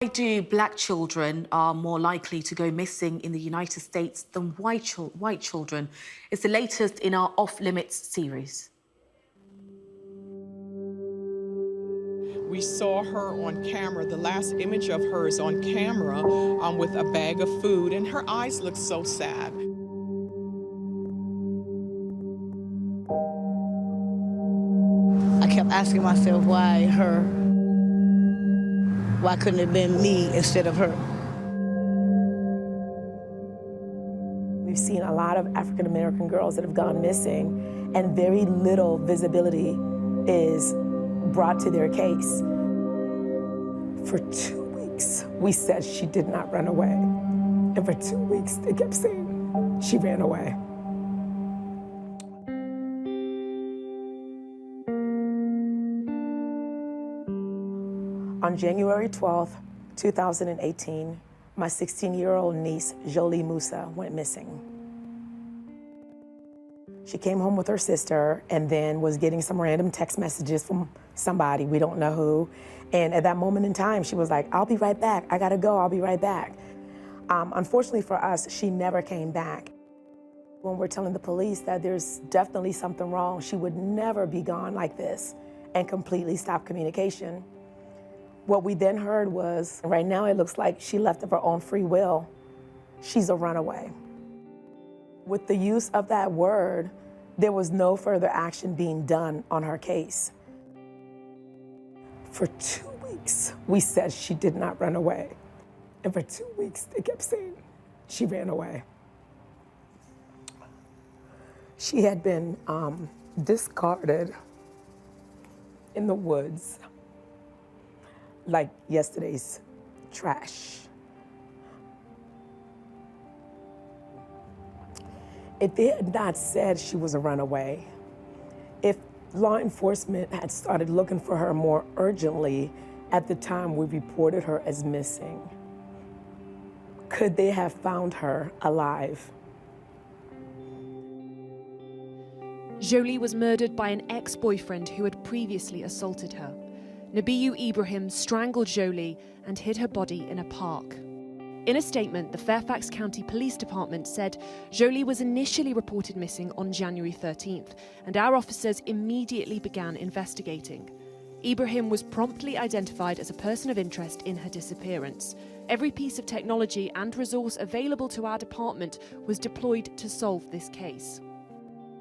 Why do black children are more likely to go missing in the United States than white children? It's the latest in our Off Limits series. We saw her on camera. The last image of her is on camera with a bag of food, and her eyes look so sad. I kept asking myself, why her? Why couldn't it have been me instead of her? We've seen a lot of African-American girls that have gone missing, and very little visibility is brought to their case. For 2 weeks, we said she did not run away. And for 2 weeks, they kept saying she ran away. On January 12th, 2018, my 16-year-old niece, Jolie Musa, went missing. She came home with her sister and then was getting some random text messages from somebody, we don't know who. And at that moment in time, she was like, I'll be right back. I gotta go, I'll be right back. Unfortunately for us, she never came back. When we're telling the police that there's definitely something wrong, she would never be gone like this and completely stop communication. What we then heard was, right now it looks like she left of her own free will. She's a runaway. With the use of that word, there was no further action being done on her case. For 2 weeks, we said she did not run away. And for 2 weeks, they kept saying she ran away. She had been discarded in the woods like yesterday's trash. If they had not said she was a runaway, if law enforcement had started looking for her more urgently at the time we reported her as missing, could they have found her alive? Jolie was murdered by an ex-boyfriend who had previously assaulted her. Nabiyu Ibrahim strangled Jolie and hid her body in a park. In a statement, the Fairfax County Police Department said Jolie was initially reported missing on January 13th, and our officers immediately began investigating. Ibrahim was promptly identified as a person of interest in her disappearance. Every piece of technology and resource available to our department was deployed to solve this case.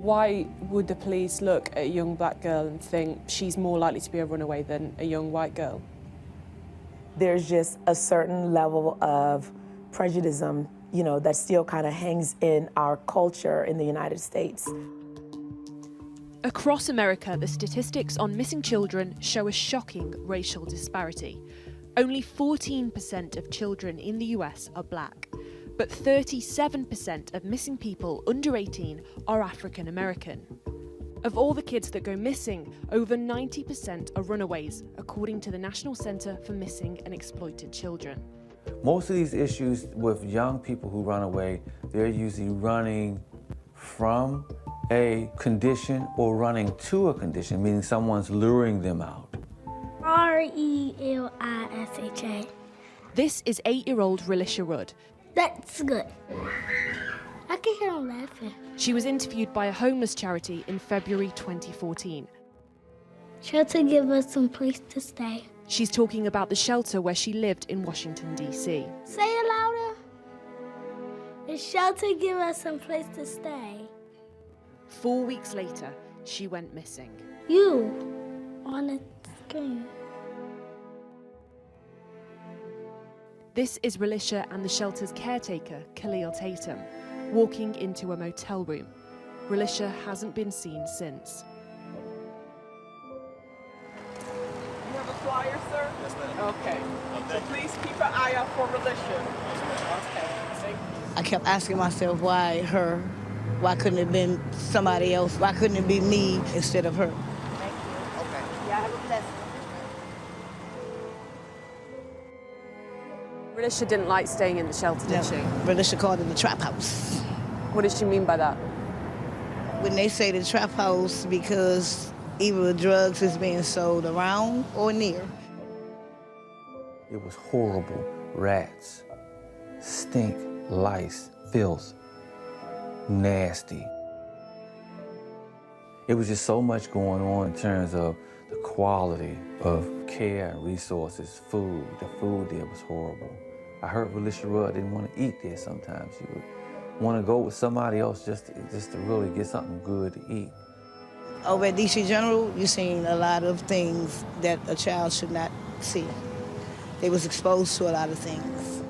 Why would the police look at a young black girl and think she's more likely to be a runaway than a young white girl? There's just a certain level of prejudice, that still kind of hangs in our culture in the United States. Across America, the statistics on missing children show a shocking racial disparity. Only 14% of children in the US are black, but 37% of missing people under 18 are African American. Of all the kids that go missing, over 90% are runaways, according to the National Center for Missing and Exploited Children. Most of these issues with young people who run away, they're usually running from a condition or running to a condition, meaning someone's luring them out. Relisha. This is 8-year-old Relisha Rudd. That's good. I can hear him laughing. She was interviewed by a homeless charity in February 2014. Shelter give us some place to stay. She's talking about the shelter where she lived in Washington, D.C. Say it louder. The shelter give us some place to stay. 4 weeks later, she went missing. You on the screen. This is Relisha and the shelter's caretaker, Khalil Tatum, walking into a motel room. Relisha hasn't been seen since. You have a flyer, sir? Yes, ma'am. Okay. So please keep an eye out for Relisha. Okay. Thank you. I kept asking myself, why her? Why couldn't it have been somebody else? Why couldn't it be me instead of her? Thank you. Okay. Yeah, have a blessing. Relisha didn't like staying in the shelter, did she? Relisha called it the trap house. What did she mean by that? When they say the trap house, because either drugs is being sold around or near. It was horrible. Rats, stink, lice, filth, nasty. It was just so much going on in terms of the quality of care and resources, food. The food there was horrible. I heard Relisha Rudd didn't want to eat there sometimes. She would want to go with somebody else just to really get something good to eat. Over at DC General, you've seen a lot of things that a child should not see. They was exposed to a lot of things.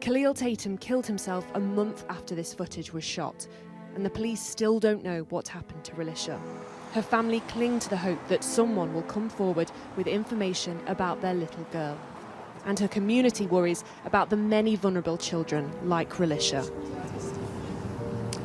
Khalil Tatum killed himself a month after this footage was shot, and the police still don't know what happened to Relisha. Her family cling to the hope that someone will come forward with information about their little girl. And her community worries about the many vulnerable children like Relisha.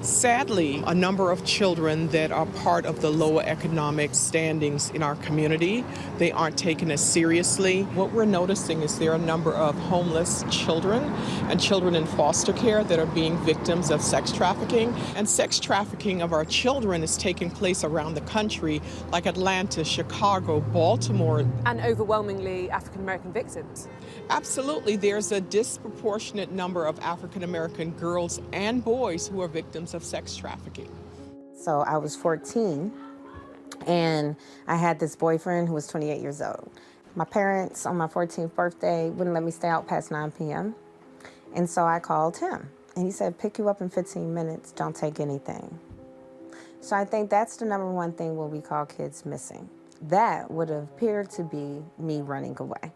Sadly, a number of children that are part of the lower economic standings in our community, they aren't taken as seriously. What we're noticing is there are a number of homeless children and children in foster care that are being victims of sex trafficking. And sex trafficking of our children is taking place around the country, like Atlanta, Chicago, Baltimore. And overwhelmingly African-American victims. Absolutely, there's a disproportionate number of African-American girls and boys who are victims of sex trafficking. So I was 14, and I had this boyfriend who was 28 years old. My parents, on my 14th birthday, wouldn't let me stay out past 9 p.m. And so I called him, and he said, pick you up in 15 minutes, don't take anything. So I think that's the number one thing when we call kids missing. That would appear to be me running away.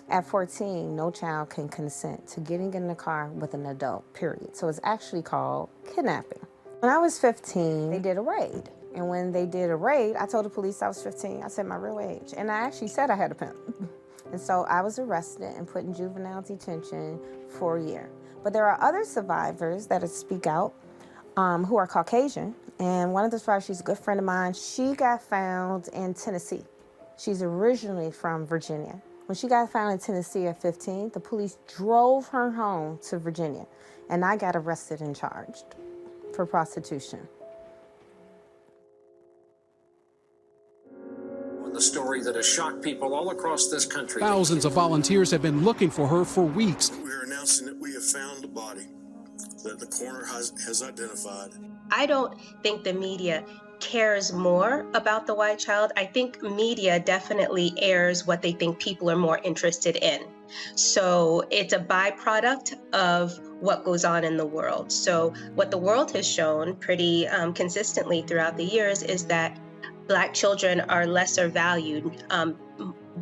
At 14, no child can consent to getting in the car with an adult, period. So it's actually called kidnapping. When I was 15, they did a raid. And when they did a raid, I told the police I was 15. I said my real age. And I actually said I had a pimp. And so I was arrested and put in juvenile detention for a year. But there are other survivors that speak out who are Caucasian. And one of the survivors, she's a good friend of mine, she got found in Tennessee. She's originally from Virginia. When she got found in Tennessee at 15, the police drove her home to Virginia, and I got arrested and charged for prostitution. The story that has shocked people all across this country. Thousands of volunteers have been looking for her for weeks. We are announcing that we have found the body that the coroner has identified. I don't think the media cares more about the white child. I think media definitely airs what they think people are more interested in. So it's a byproduct of what goes on in the world. So what the world has shown pretty consistently throughout the years is that Black children are lesser valued.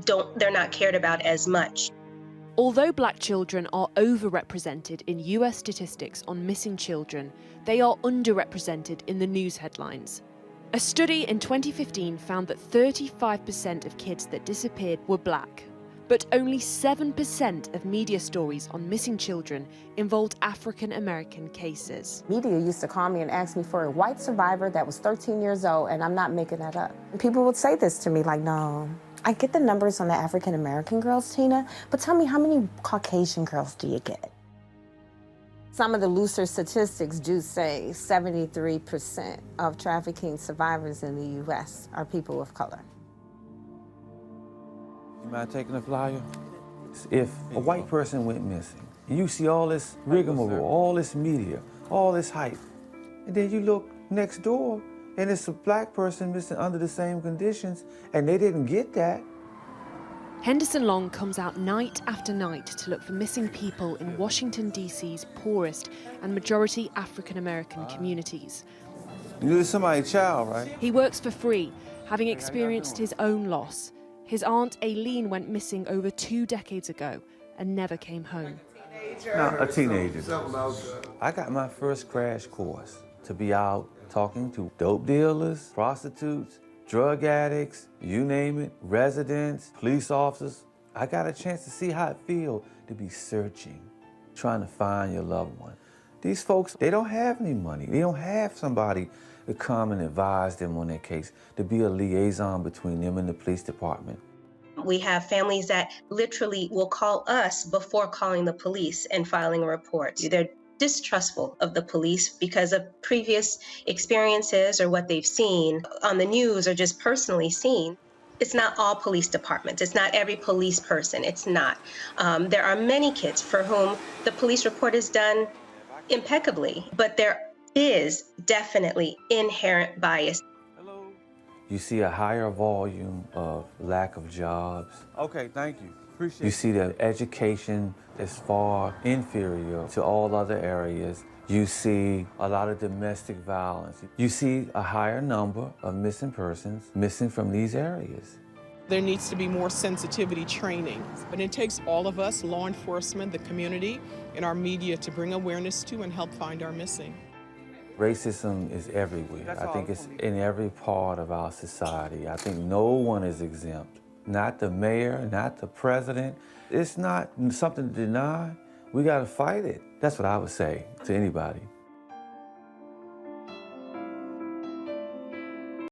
They're not cared about as much. Although Black children are overrepresented in US statistics on missing children, they are underrepresented in the news headlines. A study in 2015 found that 35% of kids that disappeared were Black, but only 7% of media stories on missing children involved African American cases. Media used to call me and ask me for a white survivor that was 13 years old, and I'm not making that up. And people would say this to me like, no, I get the numbers on the African American girls, Tina, but tell me, how many Caucasian girls do you get? Some of the looser statistics do say 73% of trafficking survivors in the U.S. are people of color. You mind taking a flyer? If a white person went missing, and you see all this rigmarole, all this media, all this hype, and then you look next door, and it's a Black person missing under the same conditions, and they didn't get that. Henderson Long comes out night after night to look for missing people in Washington, D.C.'s poorest and majority African-American communities. You're somebody's child, right? He works for free, having experienced his own loss. His aunt Aileen went missing over 2 decades ago and never came home. No, a teenager. I got my first crash course to be out talking to dope dealers, prostitutes, drug addicts, you name it, residents, police officers. I got a chance to see how it feels to be searching, trying to find your loved one. These folks, they don't have any money. They don't have somebody to come and advise them on their case, to be a liaison between them and the police department. We have families that literally will call us before calling the police and filing a report. They're distrustful of the police because of previous experiences or what they've seen on the news or just personally seen. It's not all police departments. It's not every police person. It's not. There are many kids for whom the police report is done impeccably, but there is definitely inherent bias. You see a higher volume of lack of jobs. Okay, thank you. Appreciate it. You see that education is far inferior to all other areas. You see a lot of domestic violence. You see a higher number of missing persons missing from these areas. There needs to be more sensitivity training, but it takes all of us, law enforcement, the community, and our media to bring awareness to and help find our missing. Racism is everywhere. I think it's in every part of our society. I think no one is exempt. Not the mayor, not the president. It's not something to deny. We got to fight it. That's what I would say to anybody.